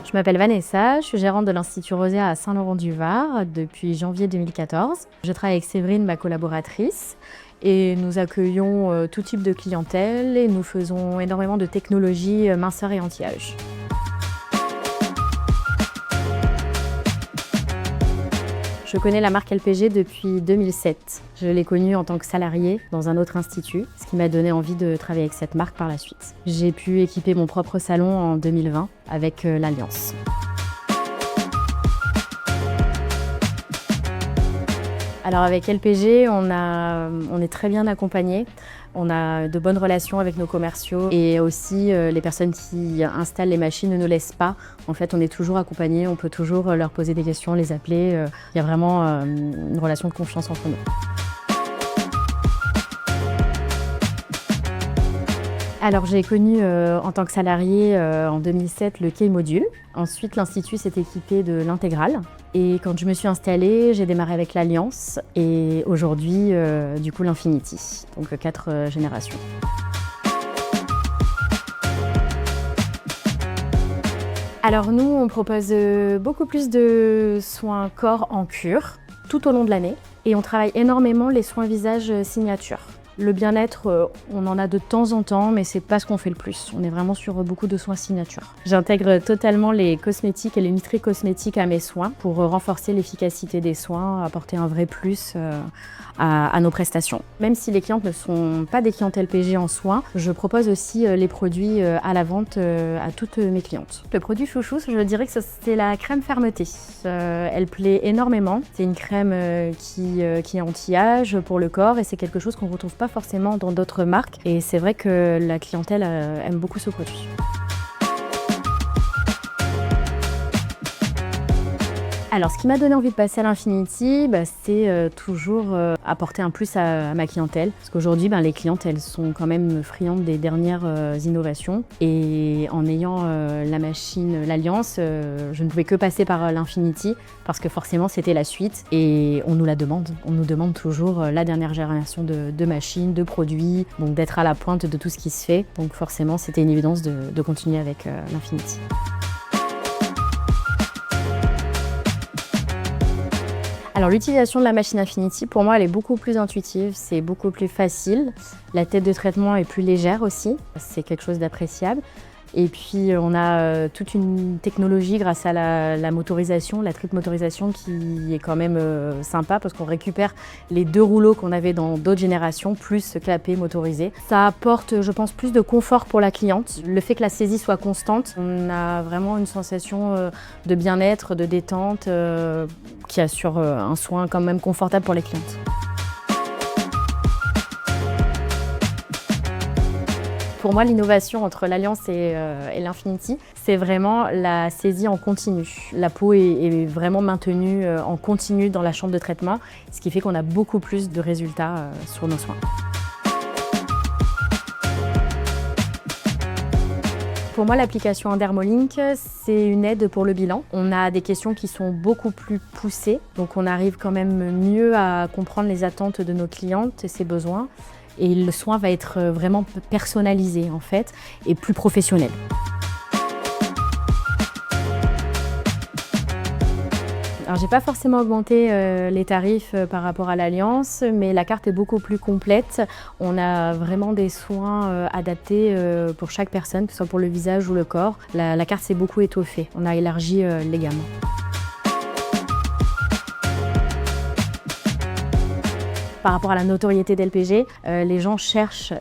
Je m'appelle Vanessa, je suis gérante de l'Institut Rosia à Saint-Laurent-du-Var depuis janvier 2014. Je travaille avec Séverine, ma collaboratrice, et nous accueillons tout type de clientèle et nous faisons énormément de technologies minceur et anti-âge. Je connais la marque LPG depuis 2007. Je l'ai connue en tant que salariée dans un autre institut, ce qui m'a donné envie de travailler avec cette marque par la suite. J'ai pu équiper mon propre salon en 2020 avec l'Alliance. Alors avec LPG, on est très bien accompagnés. On a de bonnes relations avec nos commerciaux et aussi les personnes qui installent les machines ne nous laissent pas. En fait, on est toujours accompagnés, on peut toujours leur poser des questions, les appeler. Il y a vraiment une relation de confiance entre nous. Alors j'ai connu en tant que salariée en 2007 le Key Module. Ensuite l'Institut s'est équipé de l'Intégrale. Et quand je me suis installée, j'ai démarré avec l'Alliance et aujourd'hui du coup l'Infinity, donc 4 générations. Alors nous on propose beaucoup plus de soins corps en cure tout au long de l'année et on travaille énormément les soins visage signature. Le bien-être, on en a de temps en temps, mais c'est pas ce qu'on fait le plus. On est vraiment sur beaucoup de soins signature. J'intègre totalement les cosmétiques et les nutri-cosmétiques à mes soins pour renforcer l'efficacité des soins, apporter un vrai plus à nos prestations. Même si les clientes ne sont pas des clientes LPG en soins, je propose aussi les produits à la vente à toutes mes clientes. Le produit chouchou, je dirais que c'est la crème fermeté. Elle plaît énormément. C'est une crème qui est anti-âge pour le corps et c'est quelque chose qu'on ne retrouve pas forcément dans d'autres marques. Et c'est vrai que la clientèle aime beaucoup ce produit. Alors, ce qui m'a donné envie de passer à l'Infinity, c'est toujours apporter un plus à ma clientèle. Parce qu'aujourd'hui, les clientes, elles sont quand même friandes des dernières innovations. Et en ayant la machine, l'Alliance, je ne pouvais que passer par l'Infinity parce que forcément, c'était la suite. Et on nous la demande. On nous demande toujours la dernière génération de machines, de produits, donc d'être à la pointe de tout ce qui se fait. Donc forcément, c'était une évidence de continuer avec l'Infinity. Alors l'utilisation de la machine Infinity, pour moi, elle est beaucoup plus intuitive, c'est beaucoup plus facile. La tête de traitement est plus légère aussi, c'est quelque chose d'appréciable. Et puis on a toute une technologie grâce à la motorisation, la triple motorisation qui est quand même sympa parce qu'on récupère les 2 rouleaux qu'on avait dans d'autres générations, plus ce clapet motorisé. Ça apporte, je pense, plus de confort pour la cliente. Le fait que la saisie soit constante, on a vraiment une sensation de bien-être, de détente qui assure un soin quand même confortable pour les clientes. Pour moi, l'innovation entre l'Alliance et l'Infinity, c'est vraiment la saisie en continu. La peau est vraiment maintenue en continu dans la chambre de traitement, ce qui fait qu'on a beaucoup plus de résultats sur nos soins. Pour moi, l'application Dermolink, c'est une aide pour le bilan. On a des questions qui sont beaucoup plus poussées, donc on arrive quand même mieux à comprendre les attentes de nos clientes et ses besoins. Et le soin va être vraiment personnalisé en fait et plus professionnel. Alors j'ai pas forcément augmenté les tarifs par rapport à l'Alliance, mais la carte est beaucoup plus complète. On a vraiment des soins adaptés pour chaque personne, que ce soit pour le visage ou le corps. La carte s'est beaucoup étoffée, on a élargi les gammes. Par rapport à la notoriété d'LPG, les gens cherchent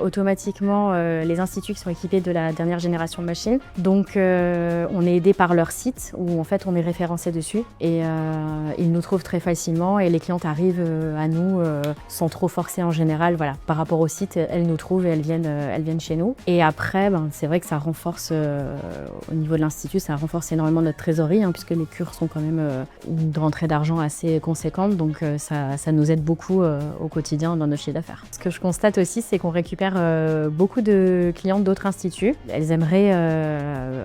automatiquement les instituts qui sont équipés de la dernière génération de machines. Donc on est aidé par leur site où en fait on est référencé dessus et ils nous trouvent très facilement et les clientes arrivent à nous sans trop forcer en général. Voilà. Par rapport au site, elles nous trouvent et elles viennent chez nous. Et après, c'est vrai que ça renforce au niveau de l'institut, ça renforce énormément notre trésorerie puisque les cures sont quand même une rentrée d'argent assez conséquente. Donc ça nous aide beaucoup au quotidien dans nos chiffres d'affaires. Ce que je constate aussi, c'est qu'on récupère beaucoup de clientes d'autres instituts. Elles aimeraient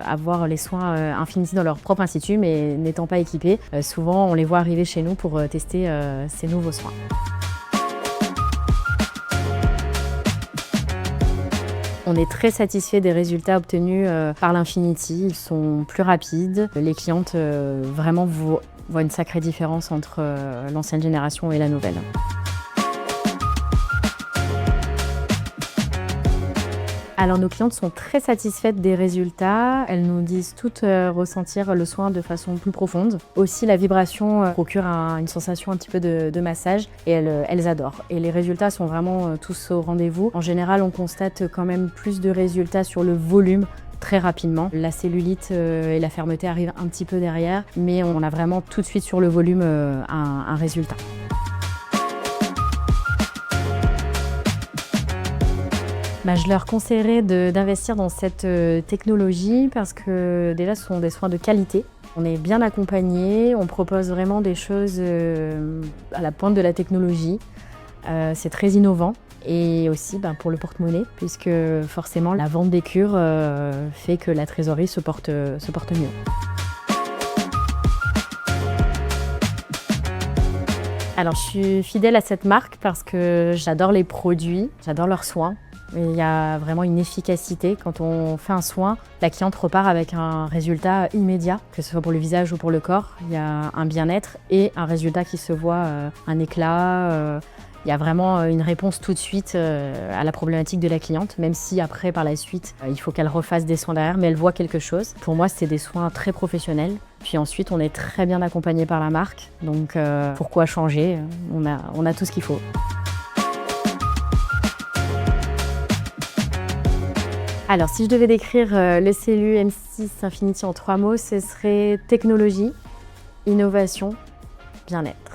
avoir les soins Infinity dans leur propre institut, mais n'étant pas équipées, souvent on les voit arriver chez nous pour tester ces nouveaux soins. On est très satisfait des résultats obtenus par l'Infinity. Ils sont plus rapides. Les clientes vraiment voient une sacrée différence entre l'ancienne génération et la nouvelle. Alors nos clientes sont très satisfaites des résultats. Elles nous disent toutes ressentir le soin de façon plus profonde. Aussi la vibration procure une sensation un petit peu de massage et elles adorent. Et les résultats sont vraiment tous au rendez-vous. En général, on constate quand même plus de résultats sur le volume très rapidement. La cellulite et la fermeté arrivent un petit peu derrière, mais on a vraiment tout de suite sur le volume un résultat. Je leur conseillerais d'investir dans cette technologie parce que déjà ce sont des soins de qualité. On est bien accompagné, on propose vraiment des choses à la pointe de la technologie. C'est très innovant et aussi pour le porte-monnaie puisque forcément la vente des cures fait que la trésorerie se porte mieux. Alors je suis fidèle à cette marque parce que j'adore les produits, j'adore leurs soins. Il y a vraiment une efficacité. Quand on fait un soin, la cliente repart avec un résultat immédiat, que ce soit pour le visage ou pour le corps. Il y a un bien-être et un résultat qui se voit, un éclat. Il y a vraiment une réponse tout de suite à la problématique de la cliente, même si après, par la suite, il faut qu'elle refasse des soins derrière, mais elle voit quelque chose. Pour moi, c'est des soins très professionnels. Puis ensuite, on est très bien accompagné par la marque. Donc, pourquoi changer? On a tout ce qu'il faut. Alors, si je devais décrire le Cellu M6 Infinity en 3 mots, ce serait technologie, innovation, bien-être.